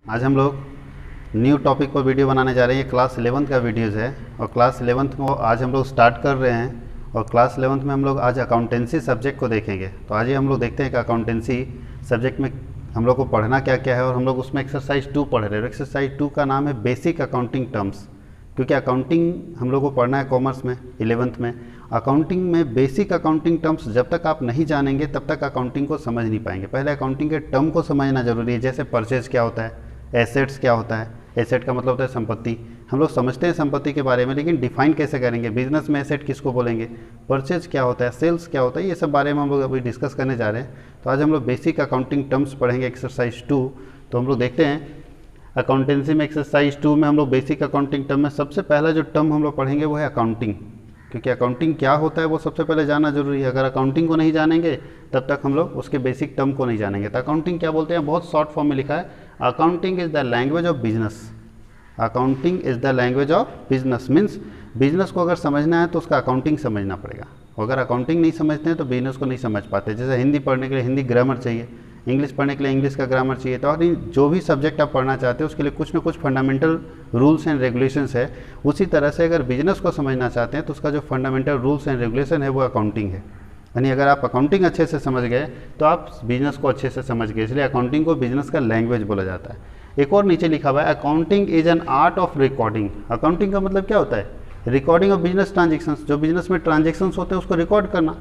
आज हम लोग न्यू टॉपिक पर वीडियो बनाने जा रहे हैं। ये क्लास 11th का वीडियोज़ है और क्लास 11th को आज हम लोग स्टार्ट कर रहे हैं और क्लास 11th में हम लोग आज अकाउंटेंसी सब्जेक्ट को देखेंगे। तो आज ही हम लोग देखते हैं कि अकाउंटेंसी सब्जेक्ट में हम लोग को पढ़ना क्या क्या है और हम लोग उसमें एक्सरसाइज 2 पढ़ रहे हैं। एक्सरसाइज 2 का नाम है बेसिक अकाउंटिंग टर्म्स, क्योंकि अकाउंटिंग हम लोग को पढ़ना है कॉमर्स में 11th में। अकाउंटिंग में बेसिक अकाउंटिंग टर्म्स जब तक आप नहीं जानेंगे तब तक अकाउंटिंग को समझ नहीं पाएंगे। पहले अकाउंटिंग के टर्म को समझना जरूरी है, जैसे परचेज क्या होता है, एसेट्स क्या होता है। एसेट का मतलब होता है संपत्ति, हम लोग समझते हैं संपत्ति के बारे में, लेकिन डिफाइन कैसे करेंगे, बिजनेस में एसेट किसको बोलेंगे, परचेज क्या होता है, सेल्स क्या होता है, ये सब बारे में हम लोग अभी डिस्कस करने जा रहे हैं। तो आज हम लोग बेसिक अकाउंटिंग टर्म्स पढ़ेंगे एक्सरसाइज 2। तो हम लोग देखते हैं अकाउंटेंसी में एक्सरसाइज 2 में हम लोग बेसिक अकाउंटिंग टर्म में सबसे पहला जो टर्म हम लोग पढ़ेंगे वो है अकाउंटिंग, क्योंकि अकाउंटिंग क्या होता है वो सबसे पहले जानना जरूरी है। अगर अकाउंटिंग को नहीं जानेंगे तब तक हम लोग उसके बेसिक टर्म को नहीं जानेंगे। तो अकाउंटिंग क्या बोलते हैं, बहुत शॉर्ट फॉर्म में लिखा है, accounting is the language of business. Accounting is the language of business means business को अगर समझना है तो उसका अकाउंटिंग समझना पड़ेगा। अगर अकाउंटिंग नहीं समझते हैं तो बिजनेस को नहीं समझ पाते। जैसे हिंदी पढ़ने के लिए हिंदी ग्रामर चाहिए, इंग्लिश पढ़ने के लिए इंग्लिश का ग्रामर चाहिए। तो और जो भी सब्जेक्ट आप पढ़ना चाहते हो उसके लिए कुछ ना कुछ फंडामेंटल रूल्स एंड रेगुलेशंस है। उसी तरह से अगर बिजनेस को समझना चाहते हैं तो उसका जो फंडामेंटल रूल्स एंड रेगुलेशन है वो अकाउंटिंग है। यानी अगर आप अकाउंटिंग अच्छे से समझ गए तो आप बिजनेस को अच्छे से समझ गए, इसलिए अकाउंटिंग को बिजनेस का लैंग्वेज बोला जाता है। एक और नीचे लिखा हुआ है accounting is an art of recording. Accounting का मतलब क्या होता है, रिकॉर्डिंग ऑफ बिजनेस ट्रांजेक्शंस, जो बिजनेस में ट्रांजेक्शंस होते हैं उसको रिकॉर्ड करना।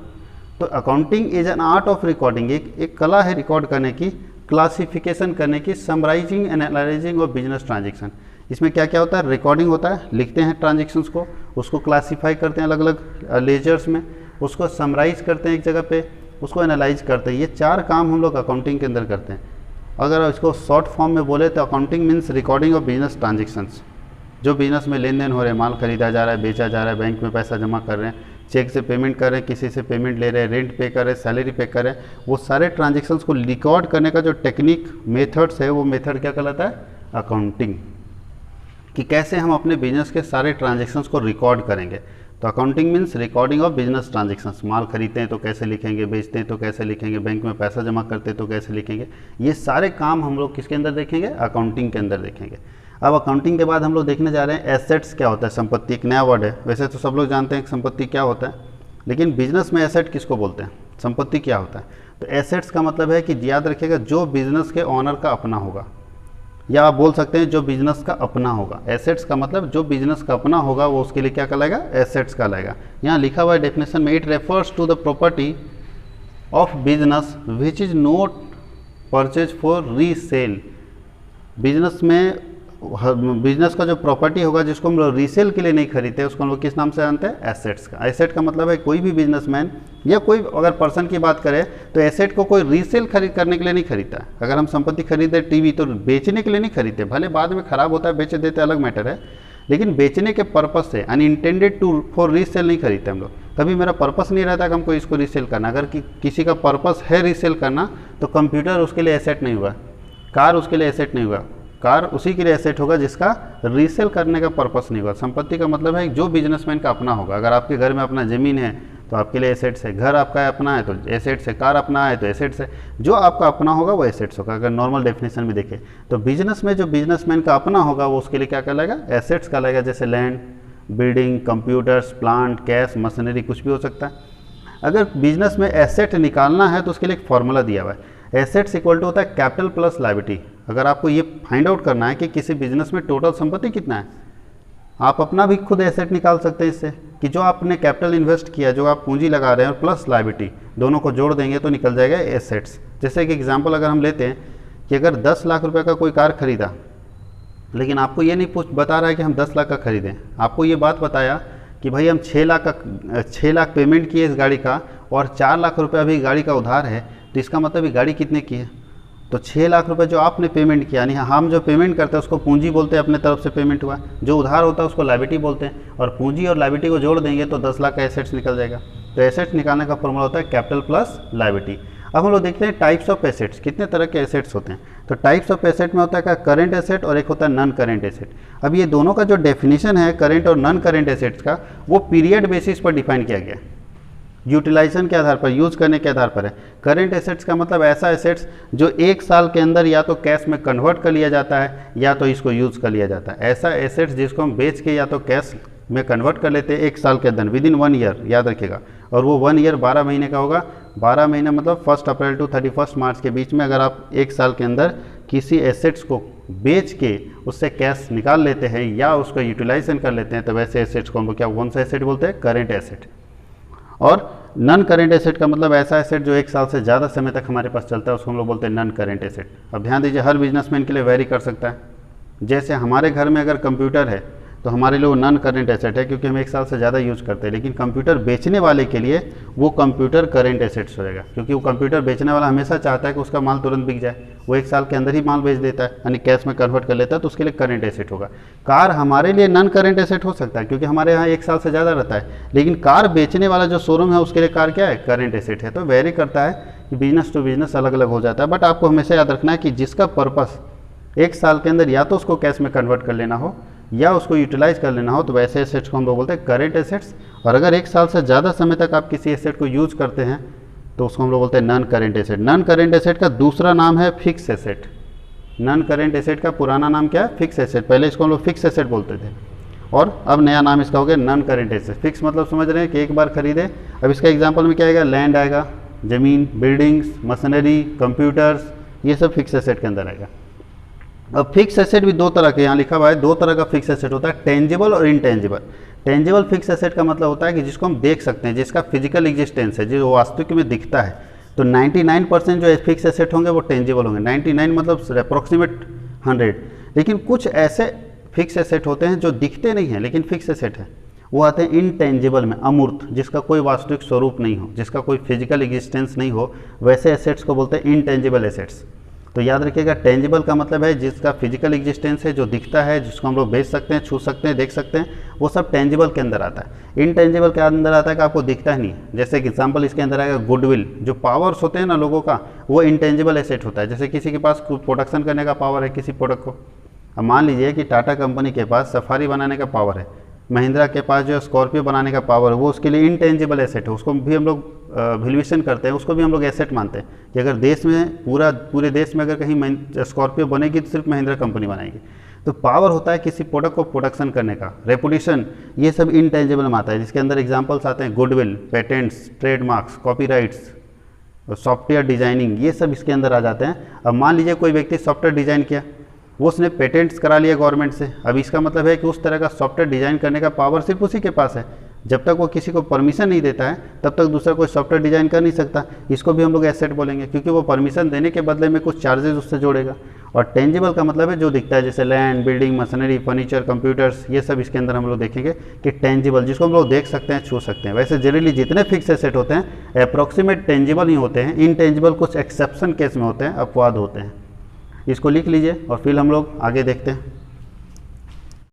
तो accounting is an art of recording, एक कला है रिकॉर्ड करने की, क्लासिफिकेशन करने की, summarising and analysing of business transaction. इसमें क्या क्या होता है, रिकॉर्डिंग होता है, लिखते हैं ट्रांजेक्शन्स को, उसको क्लासीफाई करते हैं अलग अलग लेजर्स में, उसको समराइज करते हैं एक जगह पे, उसको एनालाइज करते हैं। ये 4 काम हम लोग अकाउंटिंग के अंदर करते हैं। अगर इसको शॉर्ट फॉर्म में बोले तो accounting means recording of business transactions, जो बिजनेस में लेन देन हो रहे हैं, माल खरीदा जा रहा है, बेचा जा रहा है, बैंक में पैसा जमा कर रहे हैं, चेक से पेमेंट कर रहे हैं, किसी से पेमेंट ले रहे हैं, रेंट पे कर रहे हैं, सैलरी पे कर रहे हैं, वो सारे ट्रांजेक्शन्स को रिकॉर्ड करने का जो टेक्निक मेथड्स है वो मेथड क्या कहलाता है, अकाउंटिंग। कि कैसे हम अपने बिजनेस के सारे ट्रांजेक्शन्स को रिकॉर्ड करेंगे। तो accounting means recording of business transactions, माल खरीदते हैं तो कैसे लिखेंगे, बेचते हैं तो कैसे लिखेंगे, बैंक में पैसा जमा करते हैं तो कैसे लिखेंगे। ये सारे काम हम लोग किसके अंदर देखेंगे, अकाउंटिंग के अंदर देखेंगे। अब अकाउंटिंग के बाद हम लोग देखने जा रहे हैं एसेट्स क्या होता है। संपत्ति एक नया वर्ड है, वैसे तो सब लोग जानते हैं कि संपत्ति क्या होता है, लेकिन बिजनेस में एसेट किसको बोलते हैं, संपत्ति क्या होता है। तो एसेट्स का मतलब है कि याद रखिएगा जो बिजनेस के ऑनर का अपना होगा, या आप बोल सकते हैं जो बिजनेस का अपना होगा। एसेट्स का मतलब जो बिजनेस का अपना होगा वो उसके लिए क्या कहलाएगा, एसेट्स कहलाएगा। यहाँ लिखा हुआ है डेफिनेशन में, it refers to the property of business which is not purchase for resale. Business में बिजनेस का जो प्रॉपर्टी होगा जिसको हम लोग रीसेल के लिए नहीं खरीदते उसको हम लोग किस नाम से जानते हैं, एसेट्स का। एसेट का मतलब है कोई भी बिजनेसमैन या कोई अगर पर्सन की बात करें तो एसेट को कोई रीसेल खरीद करने के लिए नहीं खरीदता है। अगर हम संपत्ति खरीदे टीवी तो बेचने के लिए नहीं खरीदते, भले बाद में खराब होता है बेच देते अलग मैटर है, लेकिन बेचने के पर्पस से अनइंटेंडेड टू फॉर रीसेल नहीं खरीदते हम लोग। कभी मेरा पर्पस नहीं रहता कि हमको इसको रीसेल करना। अगर किसी का पर्पस है रीसेल करना तो कंप्यूटर उसके लिए एसेट नहीं हुआ, कार उसके लिए एसेट नहीं हुआ, कार उसी के लिए एसेट होगा जिसका रीसेल करने का पर्पस नहीं होगा। संपत्ति का मतलब है जो बिजनेसमैन का अपना होगा। अगर आपके घर में अपना ज़मीन है तो आपके लिए एसेट्स है, घर आपका अपना है तो एसेट्स है, कार अपना है तो एसेट्स है, जो आपका अपना होगा वो एसेट्स होगा। अगर नॉर्मल डेफिनेशन में देखें तो बिजनेस में जो बिजनेसमैन का अपना होगा वो उसके लिए क्या कहलाएगा, एसेट्स कहलाएगा। जैसे land, building, computers, plant, cash, machinery, कुछ भी हो सकता है। अगर बिजनेस में एसेट निकालना है तो उसके लिए एक फॉर्मूला दिया हुआ है, एसेट्स इक्वल टू होता है कैपिटल प्लस लायबिलिटी। अगर आपको ये फाइंड आउट करना है कि किसी बिजनेस में टोटल संपत्ति कितना है, आप अपना भी खुद एसेट निकाल सकते हैं इससे, कि जो आपने कैपिटल इन्वेस्ट किया, जो आप पूंजी लगा रहे हैं, और प्लस लायबिलिटी दोनों को जोड़ देंगे तो निकल जाएगा एसेट्स। जैसे कि एग्जांपल अगर हम लेते हैं कि अगर 10 लाख रुपए का कोई कार खरीदा, लेकिन आपको ये नहीं बता रहा है कि हम 10 लाख का खरीदें, आपको ये बात बताया कि भाई हम 6 लाख पेमेंट किए इस गाड़ी का और 4 लाख रुपये अभी गाड़ी का उधार है, तो इसका मतलब ये गाड़ी कितने की है, तो 6 लाख रुपए जो आपने पेमेंट किया, यानी हम जो पेमेंट करते हैं उसको पूंजी बोलते हैं, अपने तरफ से पेमेंट हुआ। जो उधार होता है उसको लायबिलिटी बोलते हैं, और पूंजी और लायबिलिटी को जोड़ देंगे तो 10 लाख का एसेट्स निकल जाएगा। तो एसेट्स निकालने का फॉर्मूला होता है कैपिटल प्लस लायबिलिटी। अब हम लोग देखते हैं टाइप्स ऑफ एसेट्स, कितने तरह के एसेट्स होते हैं। तो टाइप्स ऑफ एसेट में होता है करंट एसेट और एक होता है नॉन करंट एसेट। अब ये दोनों का जो डेफिनेशन है करंट और नॉन करंट एसेट्स का, वो पीरियड बेसिस पर डिफाइन किया गया है। यूटिलाइजेशन के आधार पर, यूज करने के आधार पर है। करेंट एसेट्स का मतलब ऐसा एसेट्स जो 1 साल के अंदर या तो कैश में कन्वर्ट कर लिया जाता है या तो इसको यूज कर लिया जाता है। ऐसा एसेट्स जिसको हम बेच के या तो कैश में कन्वर्ट कर लेते हैं 1 साल के अंदर, विदिन 1 ईयर, याद रखिएगा। और वो 1 ईयर 12 महीने का होगा। 12 महीना मतलब 1 अप्रैल टू 31 मार्च के बीच में अगर आप 1 साल के अंदर किसी एसेट्स को बेच के उससे कैश निकाल लेते हैं या उसका यूटिलाइजेशन कर लेते हैं तो वैसे एसेट्स को हम लोग क्या, कौन सा एसेट बोलते हैं? Current asset. और नॉन करेंट एसेट का मतलब ऐसा एसेट जो 1 साल से ज़्यादा समय तक हमारे पास चलता है, उसको हम लोग बोलते हैं नॉन करेंट एसेट। अब ध्यान दीजिए, हर बिजनेसमैन के लिए वेरी कर सकता है। जैसे हमारे घर में अगर कंप्यूटर है तो हमारे लिए वो नॉन करेंट एसेट है क्योंकि हम 1 साल से ज़्यादा यूज़ करते हैं, लेकिन कंप्यूटर बेचने वाले के लिए वो कंप्यूटर करेंट एसेट्स हो जाएगा, क्योंकि वो कंप्यूटर बेचने वाला हमेशा चाहता है कि उसका माल तुरंत बिक जाए। वो 1 साल के अंदर ही माल बेच देता है, यानी कैश में कन्वर्ट कर लेता है, तो उसके लिए करेंट एसेट होगा। कार हमारे लिए नॉन करेंट एसेट हो सकता है क्योंकि हमारे यहाँ 1 साल से ज़्यादा रहता है, लेकिन कार बेचने वाला जो शोरूम है उसके लिए कार क्या है? करेंट एसेट है। तो वेरी करता है कि बिजनेस टू बिजनेस अलग अलग हो जाता है। बट आपको हमेशा याद रखना है कि जिसका पर्पस 1 साल के अंदर या तो उसको कैश में कन्वर्ट कर लेना हो या उसको यूटिलाइज कर लेना हो, तो वैसे एसेट्स को हम लोग बोलते हैं करेंट एसेट्स। और अगर 1 साल से ज़्यादा समय तक आप किसी एसेट को यूज करते हैं तो उसको हम लोग बोलते हैं non current asset. Non current asset का दूसरा नाम है fix asset. Non current asset का पुराना नाम क्या है? Fix asset. पहले इसको हम लोग फिक्स एसेट बोलते थे और अब नया नाम इसका हो गया नॉन करेंट एसेट। फिक्स मतलब समझ रहे हैं कि एक बार खरीदे। अब इसका एग्जाम्पल में क्या आएगा? लैंड आएगा, ज़मीन, बिल्डिंग्स, मशीनरी, कंप्यूटर्स, ये सब फिक्स एसेट के अंदर आएगा। अब फिक्स एसेट भी 2 तरह के, यहाँ लिखा हुआ है 2 तरह का फिक्स एसेट होता है, टेंजिबल और इनटेंजिबल। टेंजिबल फिक्स एसेट का मतलब होता है कि जिसको हम देख सकते हैं, जिसका फिजिकल एग्जिस्टेंस है, जो वास्तविक में दिखता है। तो 99% जो फिक्स एसेट होंगे वो टेंजिबल होंगे। 99 मतलब अप्रॉक्सीमेट 100। लेकिन कुछ ऐसे फिक्स एसेट होते हैं जो दिखते नहीं हैं लेकिन फिक्स एसेट है, वो आते हैं इनटेंजिबल में, अमूर्त, जिसका कोई वास्तविक स्वरूप नहीं हो, जिसका कोई फिजिकल एग्जिस्टेंस नहीं हो, वैसे एसेट्स को बोलते हैं इनटेंजिबल एसेट्स। तो याद रखिएगा, टेंजिबल का मतलब है जिसका फिजिकल एग्जिस्टेंस है, जो दिखता है, जिसको हम लोग बेच सकते हैं, छू सकते हैं, देख सकते हैं, वो सब टेंजिबल के अंदर आता है। इनटेंजिबल के अंदर आता है कि आपको दिखता ही नहीं है। जैसे एग्जांपल इसके अंदर आएगा गुडविल। जो पावर्स होते हैं ना लोगों का, वो इनटेंजिबल एसेट होता है। जैसे किसी के पास प्रोडक्शन करने का पावर है किसी प्रोडक्ट को। अब मान लीजिए कि टाटा कंपनी के पास सफारी बनाने का पावर है, महिंद्रा के पास जो स्कॉर्पियो बनाने का पावर है, वो उसके लिए इनटेंजिबल एसेट है। उसको भी हम लोग वैल्यूएशन करते हैं, उसको भी हम लोग एसेट मानते हैं कि अगर देश में पूरे देश में अगर कहीं स्कॉर्पियो बनेगी तो सिर्फ महिंद्रा कंपनी बनाएगी। तो पावर होता है किसी प्रोडक्ट को प्रोडक्शन करने का, रेपुटेशन, ये सब इनटेंजिबल में आता है, जिसके अंदर एग्जांपल्स आते हैं goodwill, patents, trademarks, copyrights, software designing, ये सब इसके अंदर आ जाते हैं। अब मान लीजिए कोई व्यक्ति सॉफ्टवेयर डिजाइन किया, वो उसने पेटेंट्स करा लिया गवर्नमेंट से। अब इसका मतलब है कि उस तरह का सॉफ्टवेयर डिजाइन करने का पावर सिर्फ उसी के पास है। जब तक वो किसी को परमिशन नहीं देता है तब तक दूसरा कोई सॉफ्टवेयर डिजाइन कर नहीं सकता। इसको भी हम लोग एसेट बोलेंगे क्योंकि वो परमिशन देने के बदले में कुछ चार्जेस उससे जोड़ेगा। और टेंजिबल का मतलब है जो दिखता है, जैसे land, building, machinery, furniture, computers, ये सब इसके अंदर हम लोग देखेंगे कि टेंजिबल, जिसको हम लोग देख सकते हैं, छू सकते हैं। वैसे जनरली जितने फिक्स एसेट होते हैं अप्रॉक्सीमेट टेंजिबल ही होते हैं। इनटेंजिबल कुछ एक्सेप्शन केस में होते हैं, अपवाद होते हैं। इसको लिख लीजिए और फिर हम लोग आगे देखते हैं।